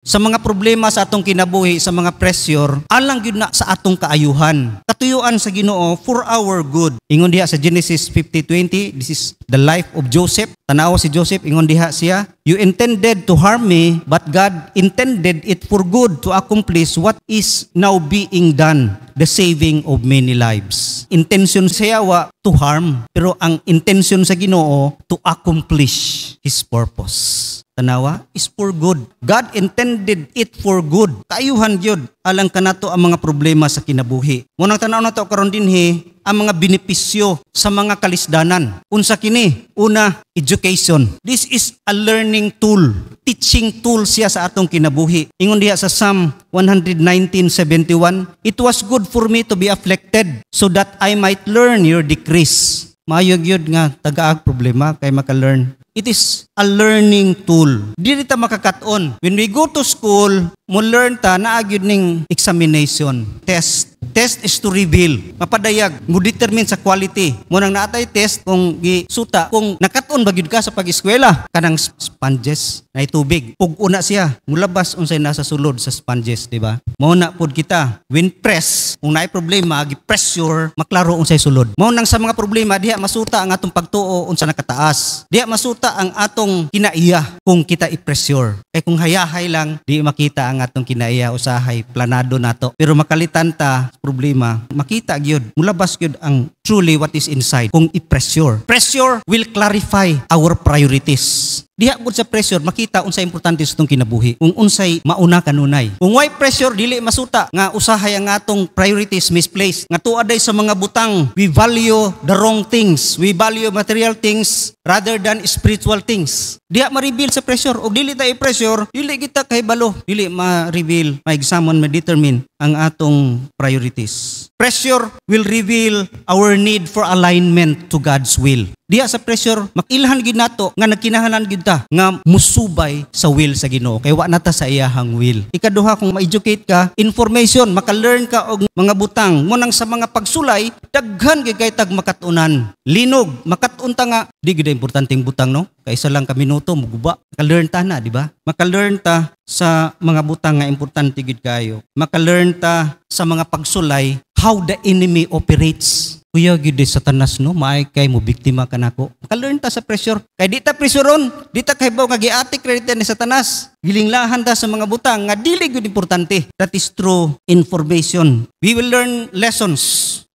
sa mga problema sa atong kinabuhi, sa mga pressure, alang gyud na sa atong kaayuhan. Katuyuan sa Ginoo for our good. Ingon diha sa Genesis 50:20, this is the life of Joseph. Tanaw si Joseph, ingon diha siya, you intended to harm me, but God intended it for good to accomplish what is now being done, the saving of many lives. Intention sa Yawa to harm, pero ang intention sa Ginoo to accomplish His purpose. Tanawa is for good. God intended it for good. Kaayuhan gyud alang kanato ang mga problema sa kinabuhi. Munang tanaw nato karon dinhi ang mga benepisyo sa mga kalisdanan. Unsa kini? Una, education. This is a learning tool, teaching tool siya sa atong kinabuhi. Ingon diha sa Psalm 119:71, it was good for me to be afflicted so that I might learn your decrees. Maayo gyud nga tagaag problema kay maka-learn. It is a learning tool. Dili ta makakaton. When we go to school, mo learn ta naa gyud ning examination, test. Test is to reveal, mapadayag, mo determine sa quality. Mo nang naatay test kung gisuta kung nakaton ba gyud ka sa pag-eskwela. Kanang sponges na tubig. Ug una siya, mulabas unsay nasa sulod sa sponges, di ba? Mao na pud kita. When press, kung naay problema, gi-pressure, maklaro unsay sulod. Mao nang sa mga problema diha masuta ang atong pagtuo unsa nakataas. Diha masuta ang atong kinaiya kung kita i-pressure. Kay kung hayahay lang, di makita ang atong kinaiya, usahay planado nato. Pero makalitan ta problema, makita gyud, mulabas gyud ang truly what is inside kung i-pressure. Pressure will clarify our priorities. Diha gud sa pressure makita unsay importante sa itong kinabuhi. Kung unsay mauna kanunay. Kung why pressure dili masuta nga usahay ang atong priorities misplaced. Nga tuaday sa mga butang, we value the wrong things. We value material things rather than spiritual things. Diha ma-reveal sa pressure. O dili ta i-pressure, dili kita kahibalo. Dili ma-reveal, ma-examine, ma-determine ang atong priorities. Pressure will reveal our need for alignment to God's will. Diya sa pressure, makilhan gid nato nga nagkinahanglan gid ta nga musubay sa will sa Ginoo kay wa nata sa iyahang will. Ikaduha, kung ma-educate ka, information, maka-learn ka og mga butang. Munang sa mga pagsulay, daghan gid kay tag makatunan. Linog, makatunta nga di gid importanteng butang no. Kay isa lang ka minuto muguba. Maka-learn ta na, di ba? Maka-learn ta sa mga butang nga importante gid kayo. Maka-learn ta sa mga pagsulay how the enemy operates. Kuya gid Satanas no, maay kay mo biktima kanako. Maka-learn ta sa pressure. Kay di ta presuron, di ta kahibaw nga giatik credit ni Satanas. Gilinglahan ta sa mga butang nga dili gud importante. That is true information. We will learn lessons.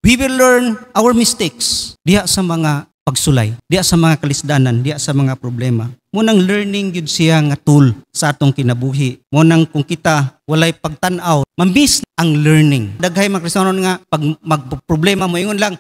We will learn our mistakes. Diha sa mga pagsulay, diha sa mga kalisdanan, diha sa mga problema. Munang learning gyud siya nga tool sa atong kinabuhi. Munang kung kita walay pagtan-aw, ma-miss ang learning. Daghay mga Kristiyano nga pag magproblema mo ingon lang,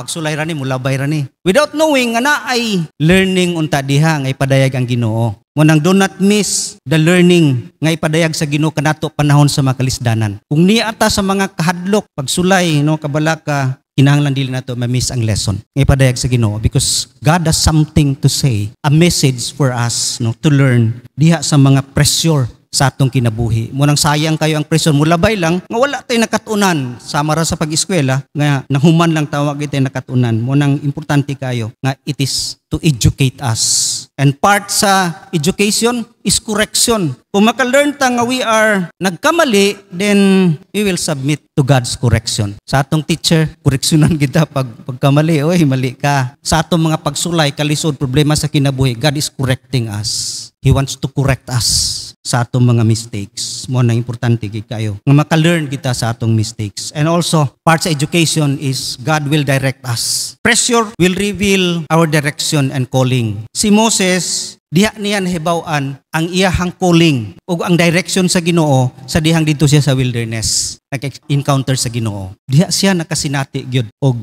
pagsulay ra ni, mulabay ra ni. Without knowing nga naay learning unta diha nga ipadayag ang Ginoo. Munang do not miss the learning nga ipadayag sa Ginoo kanato panahon sa mga kalisdanan. Kung niya ata sa mga kahadlok, pagsulay no kabalaka, kinahanglan dili nato ma-miss ang lesson nga ipadayag sa Ginoo because God has something to say, a message for us no to learn diha sa mga pressure sa atong kinabuhi. Munang sayang kayo ang pressure, mulabay lang nga wala tay nakatunan sama ra sa pag-eskwela nga nahuman lang tawag itay nakatunan. Munang importante kayo nga it is to educate us. And part sa education is correction. Kung maka-learn ta nga we are nagkamali, then we will submit to God's correction. Sa atong teacher, koreksyonan kita pagkamali, oy mali ka. Sa atong mga pagsulay, kalisod, problema sa kinabuhi, God is correcting us. He wants to correct us sa atong mga mistakes. Mo na importante gid kayo nga maka-learn kita sa atong mistakes. And also, part sa education is God will direct us. Pressure will reveal our direction and calling. Si Moses, diha niya nahibaw-an ang iyahang calling o ang direction sa Ginoo sa dihang dito siya sa wilderness. Nag-encounter sa Ginoo. Diha siya nakasinati gyud og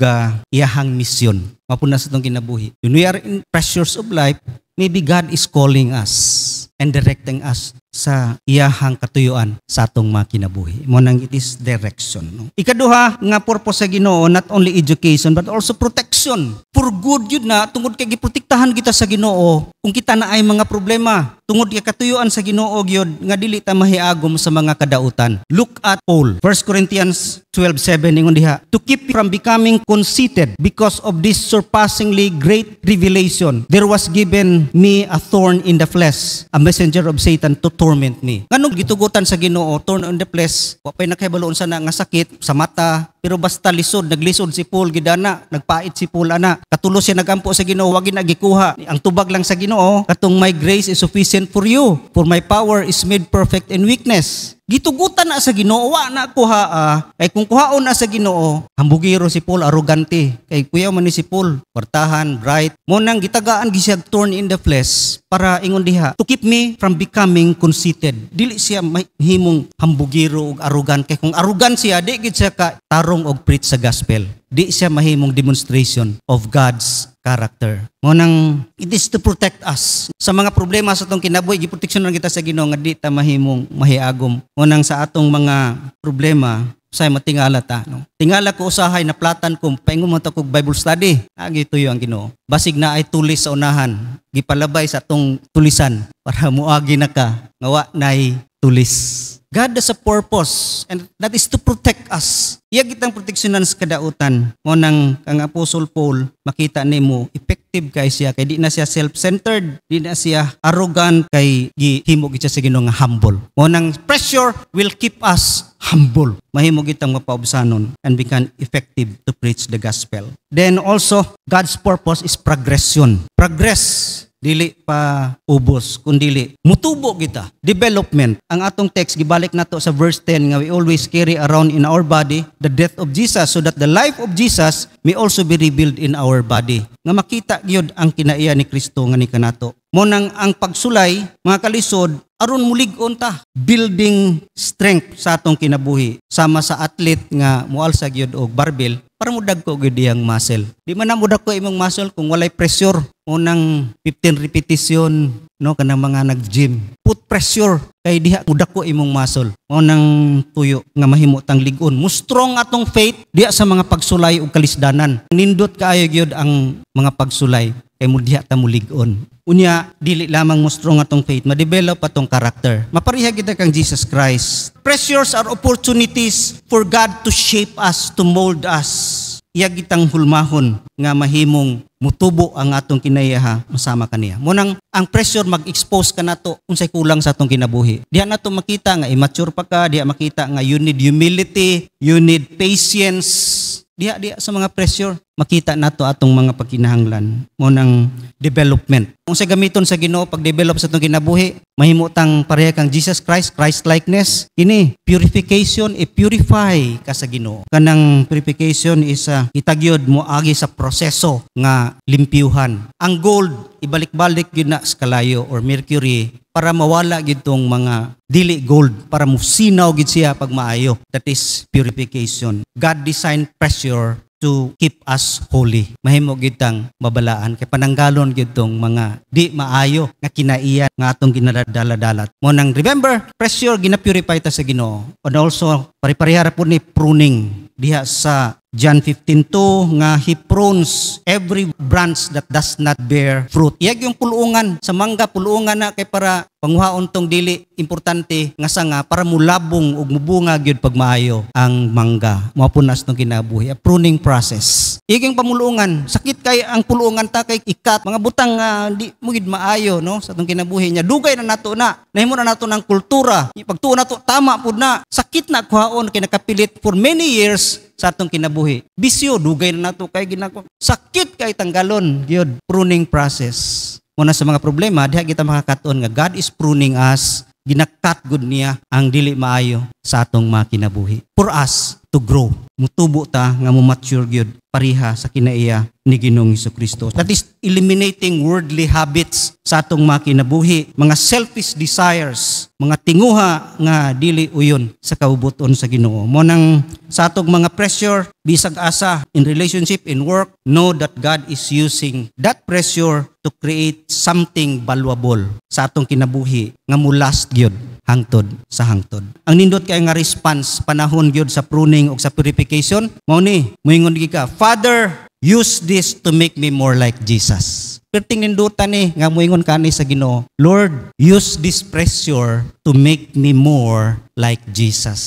iyahang mission. Mapuna sa itong kinabuhi. When we are in pressures of life, maybe God is calling us and directing us sa iyahang katuyuan sa atong mga kinabuhi. Mo nang it is direction. No? Ikaduha nga purpose sa Ginoo, not only education but also protection. For good yun na, tungod kay giprotektahan kita sa Ginoo kung kita na ay mga problema. Tungod kay katuyuan sa Ginoo gyud nga dili ta mahiagom sa mga kadautan. Look at Paul. 1 Corinthians 12:7 ingon diha, to keep from becoming conceited because of this surpassingly great revelation, there was given me a thorn in the flesh, a messenger of Satan to torment me. Nganong gitugutan sa Ginoo, thorn on the flesh, wa pay nakahibaloon sana nga sakit sa mata, pero basta naglisod si Paul gidana, nagpait si Paul ana. Katulo siya nagampo sa Ginoo, wa ginagikuha. Ang tubag lang sa Ginoo, katong my grace is sufficient for you, for my power is made perfect in weakness. Gitugutan na sa Ginoo, wa na kuhaa. Kay kung kuhaon na sa Ginoo, hambugiro si Paul, arrogante. Kay kuya man ni si Paul, kwartahan, bright. Mo nang gitagaan gisag thorn in the flesh para ingon diha, to keep me from becoming conceited. Dili siya mahimong hambugiro ug arrogant. Kay kung arrogant siya, di gid siya ka tarong og preach sa gospel. Di siya mahimong demonstration of God's character. Mo nang it is to protect us sa mga problema sa atong kinabuhi. Giproteksyonan kita sa Ginoo nga di ta mahimong mahiagom. Mo nang sa atong mga problema say matingala ta, no? Tingala ko usahay na platan ko paingon mo ta kog Bible study. Agi tuyo ang Ginoo. Basig na ay tulis sa unahan, gipalabay sa atong tulisan para muagi na ka nga wa nay tulis. God has a purpose, and that is to protect us. Iya kitang proteksyonan sa kadautan. Mo nang kang Apostle Paul, makita nimo effective kay siya, kay di na siya self-centered, di na siya arrogant, kay gihimo gid siya sa Ginoo nga humble. Mo nang pressure will keep us humble. Mahimo kitang mapaubsanon and become effective to preach the gospel. Then also, God's purpose is progression. Progress. Dili pa ubos, kundili mutubo kita. Development. Ang atong text gibalik nato sa verse 10 nga we always carry around in our body the death of Jesus so that the life of Jesus may also be revealed in our body. Nga makita gyud ang kinaiya ni Kristo nga ni kanato. Mo nang ang pagsulay, mga kalisod, aron mulig-on ta, building strength sa atong kinabuhi. Sama sa athlete nga mualsa gyud og barbell para mudag ko gyud iyang muscle. Di man na mudag ko imong muscle kung walay pressure. Unang 15 repetition, no, kanang mga nag-gym. Put pressure kay diha mudag ko imong muscle. Unang tuyo nga mahimo tang lig-on. Mo strong atong faith diha sa mga pagsulay ug kalisdanan. Nindot kaayo gyud ang mga pagsulay kay mo diha ta mulig-on. Unya, dili lamang mo strong atong faith, ma-develop atong character. Mapariha kita kang Jesus Christ. Pressures are opportunities for God to shape us, to mold us. Iya gitang hulmahon nga mahimong mutubo ang atong kinaiyaha masama kaniya. Munang ang pressure mag-expose ka nato unsay kulang sa atong kinabuhi. Diha nato makita nga immature pa ka, diha makita nga you need humility, you need patience. Diha sa mga pressure makita nato atong mga pagkinahanglan mo ng development. Kung sa gamiton sa Ginoo pag-develop sa atong kinabuhi, mahimo tang pareha kang Jesus Christ, Christ-likeness. Kini purification, purify ka sa Ginoo. Kanang purification is itagyod mo agi sa proseso nga limpyuhan. Ang gold ibalik-balik gyud na sa kalayo or mercury para mawala gyud tong mga dili gold, para mo sinaw gid siya pag maayo. That is purification. God designed pressure to keep us holy. Mahimo gid tang mabalaan kay pananggalon gid tong mga di maayo nga kinaiyan nga atong ginadala-dalat. Mo nang remember, pressure gina-purify ta sa Ginoo. And also pare-parehara po ni pruning diha sa John 15:2 nga he prunes every branch that does not bear fruit. Iyag yung puluungan sa mangga, puluungan na kay para panguhaon tong dili importante nga sanga para mulabong ug mubunga gyud pag maayo ang mangga. Mapunas tong kinabuhi, a pruning process. Iyag yung pamulungan, sakit kay ang puluungan ta kay ikat mga butang di mo gid maayo no sa tong kinabuhi niya. Dugay na nato na. Nahimo na nato ng kultura. Pagtuo nato tama pud na. Sakit na kuhaon kay nakapilit for many years sa atong kinabuhi. Bisyo, dugay na nato kay ginako. Sakit kay tanggalon, gyud pruning process. Muna sa mga problema, diha kita makakaton nga God is pruning us, ginakat gud niya ang dili maayo sa atong mga kinabuhi. For us to grow, mutubo ta nga mo mature gyud pariha sa kinaiya ni Ginoong Hesukristo. That is eliminating worldly habits sa atong mga kinabuhi, mga selfish desires, mga tinguha nga dili uyon sa kaubuton sa Ginoo. Mo nang sa atong mga pressure, bisag asa in relationship, in work, know that God is using that pressure to create something valuable sa atong kinabuhi nga mulast gyud hangtod sa hangtod. Ang nindot kay nga response panahon gyud sa pruning ug sa purification, mao ni moingon ka, Father, use this to make me more like Jesus. Perting nindutan ni nga moingon kani sa Ginoo, Lord, use this pressure to make me more like Jesus.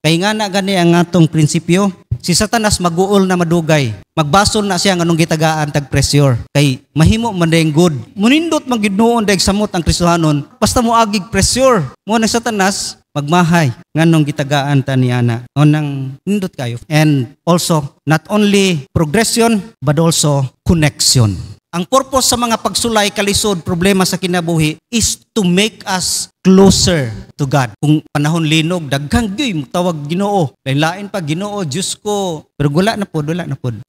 Kay nga na gani ang atong prinsipyo si Satanas maguol na madugay. Magbasol na siya nganong gitagaan tag pressure. Kay mahimo man dayang good. Munindot man gid noon dayeg samot ang Kristohanon, basta moagig pressure. Mo na Satanas magmahay nganong gitagaan ta niana. Nang nindot kayo. And also not only progression but also connection. Ang purpose sa mga pagsulay, kalisod, problema sa kinabuhi is to make us closer to God. Kung panahon linog, daghang gyud tawag Ginoo. Lain-lain pa Ginoo, Diyos ko. Pero wala na pod.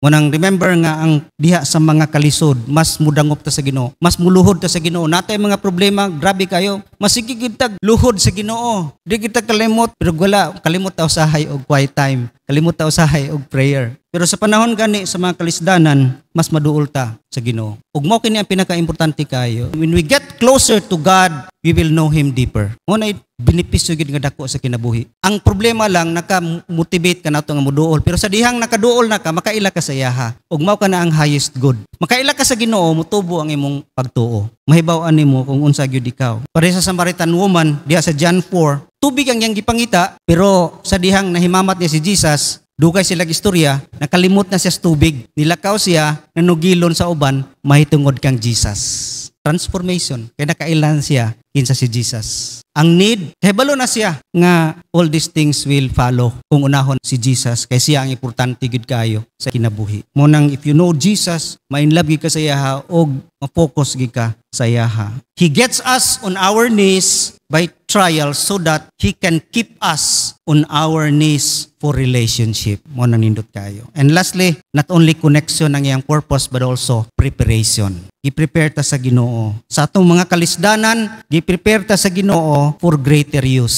Munang remember nga ang diha sa mga kalisod, mas mudangop ta sa Ginoo, mas muluhod ta sa Ginoo. Natay mga problema, grabe kayo. Masigi tag luhod sa Ginoo. Di kita kalimot, pero wala kalimot ta usahay og quiet time. Kalimot ta usahay og prayer. Pero sa panahon gani sa mga kalisdanan, mas maduol ta sa Ginoo. Ug mao kini ang pinaka-importante kayo. When we get closer to God, we will know Him deeper. Muna benepisyo gid nga dako sa kinabuhi. Ang problema lang naka-motivate ka nato nga moduol, pero sa dihang nakaduol na ka, makaila ka sa yaha. Ug mao ka na ang highest good. Makaila ka sa Ginoo, mutubo ang imong pagtuo. Mahibaw-an nimo kung unsa gyud ikaw. Pare sa Samaritan woman diha sa John 4, tubig ang iyang gipangita, pero sa dihang nahimamat niya si Jesus, dugay sila istorya, nakalimot na siya sa tubig. Nilakaw siya, nanugilon sa uban, mahitungod kang Jesus. Transformation. Kaya nakailan siya kinsa si Jesus. Ang need, kahibalo na siya nga all these things will follow kung unahon si Jesus. Kaya siya ang importante gid kayo sa kinabuhi. Munang if you know Jesus, ma-inlove gid ka sa yaha o ma-focus gid ka sa yaha. He gets us on our knees by trials so that He can keep us on our knees for relationship. Mo nang nindot kayo. And lastly, not only connection ang iyang purpose but also preparation. I-prepare ta sa Ginoo. Sa atong mga kalisdanan, i-prepare ta sa Ginoo for greater use.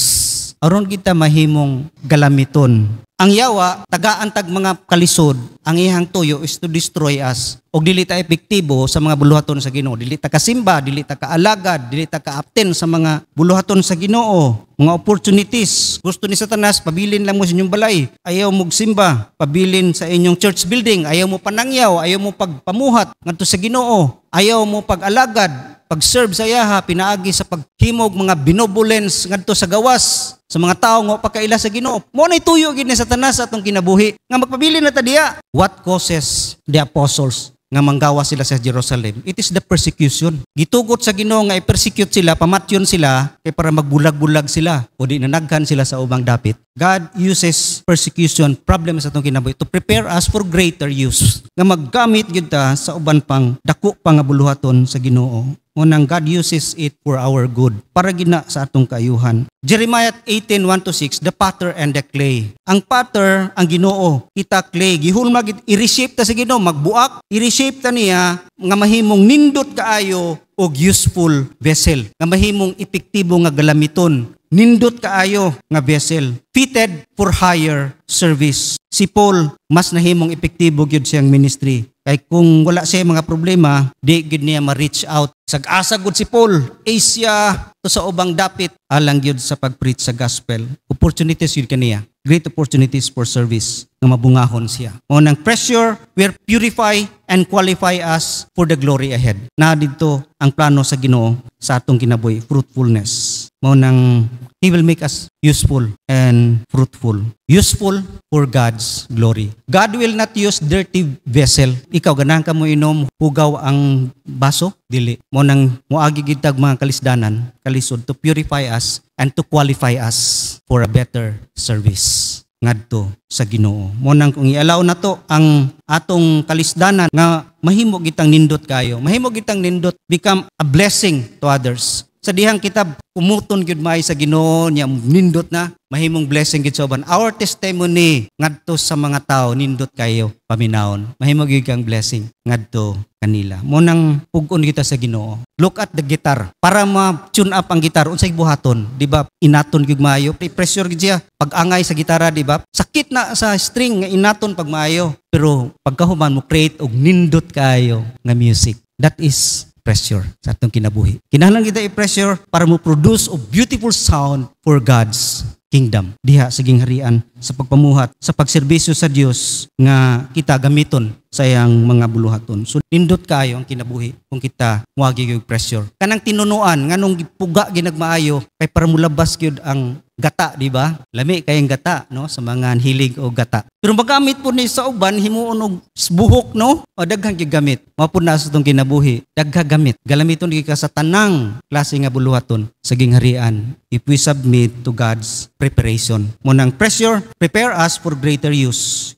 Aron kita mahimong galamiton. Ang yawa, tagaan tag mga kalisod, ang ihang tuyo is to destroy us. O dili ta epektibo sa mga buluhaton sa Ginoo. Dili ta kasimba, dili ta kaalagad, dili ta ka-apten sa mga buluhaton sa Ginoo. Mga opportunities. Gusto ni Satanas, pabilin lang mo sa inyong balay. Ayaw mo simba, pabilin sa inyong church building. Ayaw mo panangyaw, ayaw mo pagpamuhat ngadto sa Ginoo. Ayaw mo pag-alagad, pag-serve sa yaha, pinaagi sa paghimog mga binobulens ngadto sa gawas sa mga tao nga pagkaila sa Ginoo. Mo nay tuyo gid ni Satanas atong kinabuhi nga magpabilin na ta diha. What causes the apostles nga manggawa sila sa Jerusalem? It is the persecution. Gitugot sa Ginoo nga i-persecute sila, pamatyon sila kay para magbulag-bulag sila o di nanaghan sila sa ubang dapit. God uses persecution, problems atong kinabuhi to prepare us for greater use. Nga maggamit gyud ta sa uban pang dako pa nga buluhaton sa Ginoo. Unang God uses it for our good. Para gina sa atong kaayuhan. Jeremiah 18:1-6, the potter and the clay. Ang potter, ang Ginoo, kita clay. Gihulma, i-reshape ta sa Ginoo, magbuak. I-reshape ta niya, nga mahimong nindot kaayo o useful vessel. Nga mahimong epektibo nga galamiton. Nindot kaayo nga vessel. Fitted for higher service. Si Paul, mas nahimong epektibo gyud siyang ministry. Kay kung wala siya mga problema, di gyud niya ma-reach out. Sag-asa gud si Paul, Asia, to sa ubang dapit, alang gyud sa pag-preach sa gospel. Opportunities yun kaniya. Great opportunities for service nga mabungahon siya. Unang pressure, we purify and qualify us for the glory ahead. Na dito ang plano sa Ginoo sa atong kinabuhi, fruitfulness. Unang He will make us useful and fruitful. Useful for God's glory. God will not use dirty vessel. Ikaw, ganahan ka mo inom, hugaw ang baso? Dili. Munang muagi gitag mga kalisdanan, kalisod, to purify us and to qualify us for a better service ngadto sa Ginoo. Munang kung i-allow na to ang atong kalisdanan nga mahimo gitang nindot kayo. Mahimo gitang nindot become a blessing to others. Sa dihang kitab umuton gyud may sa Ginoo niya nindot na mahimong blessing gid sa uban. Our testimony ngadto sa mga tao nindot kayo paminawon. Mahimo gyud kang blessing ngadto kanila. Munang pug-on kita sa Ginoo. Look at the guitar. Para ma-tune up ang gitar unsay buhaton, di ba? Inaton gyud maayo. Pressure gyud siya pag-angay sa gitara, di ba? Sakit na sa string nga inaton pag maayo. Pero pagkahuman mo create og nindot kayo nga music. That is pressure sa atong kinabuhi. Kinahanglan kita i-pressure para mo produce a beautiful sound for God's kingdom. Diha sa gingharian, sa pagpamuhat, sa pagserbisyo sa Dios nga kita gamiton sa iyang mga buluhaton. So nindot kayo ang kinabuhi kung kita wagi yung pressure. Kanang tinunuan nganong gipuga ginagmaayo kay para mulabas gyud ang gata, di ba? Lami kayang gata, no, sa mga hilig o gata. Pero magamit po ni sa uban himuon og buhok, no? O daghang gigamit. Mao pud na sa tong kinabuhi, daghang gamit. Galamiton gi ka sa tanang klase nga buluhaton sa gingharian if we submit to God's preparation. Munang pressure prepare us for greater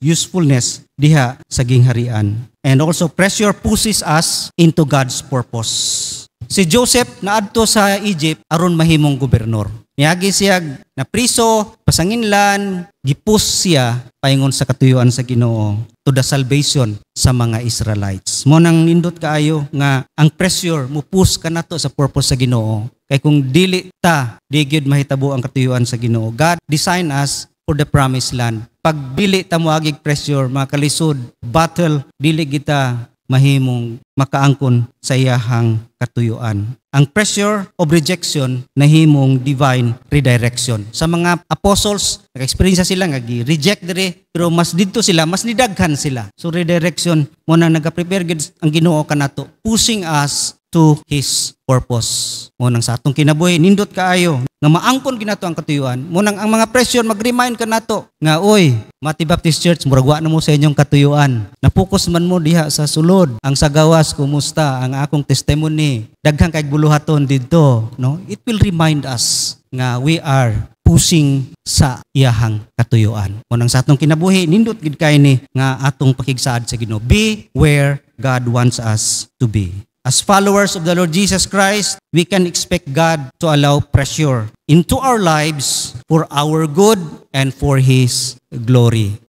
usefulness diha sa gingharian. And also pressure pushes us into God's purpose. Si Joseph naadto sa Egypt aron mahimong gobernador. Niagi siya na priso, pasanginlan, gipus siya paingon sa katuyuan sa Ginoo to the salvation sa mga Israelites. Mo nang nindot kaayo nga ang pressure mo push kanato sa purpose sa Ginoo. Kay kung dili ta, di gyud mahitabo ang katuyuan sa Ginoo. God design us for the promised land. Pag dili ta moagig pressure, mga kalisod, battle, dili kita mahimong makaangkon sa iyahang katuyuan. Ang pressure of rejection nahimong divine redirection. Sa mga apostles, nag-experience sila nga gi-reject dire, pero mas didto sila, mas nidaghan sila. So redirection mo na nagaprepare gid ang Ginoo kanato, pushing us to His purpose. Mo nang sa atong kinabuhi nindot kaayo nga maangkon ginato ang katuyuan. Mo nang ang mga pressure mag-remind kanato nga oy, Mati Baptist Church murag wa na mo sa inyong katuyuan. Napokus man mo diha sa sulod. Ang sagawas kumusta ang akong testimony. Daghang kay buluhaton didto, no? It will remind us nga we are pushing sa iyahang katuyuan. Mo nang sa atong kinabuhi nindot gid kay ni nga atong pakigsaad sa Ginoo. Be where God wants us to be. As followers of the Lord Jesus Christ, we can expect God to allow pressure into our lives for our good and for His glory.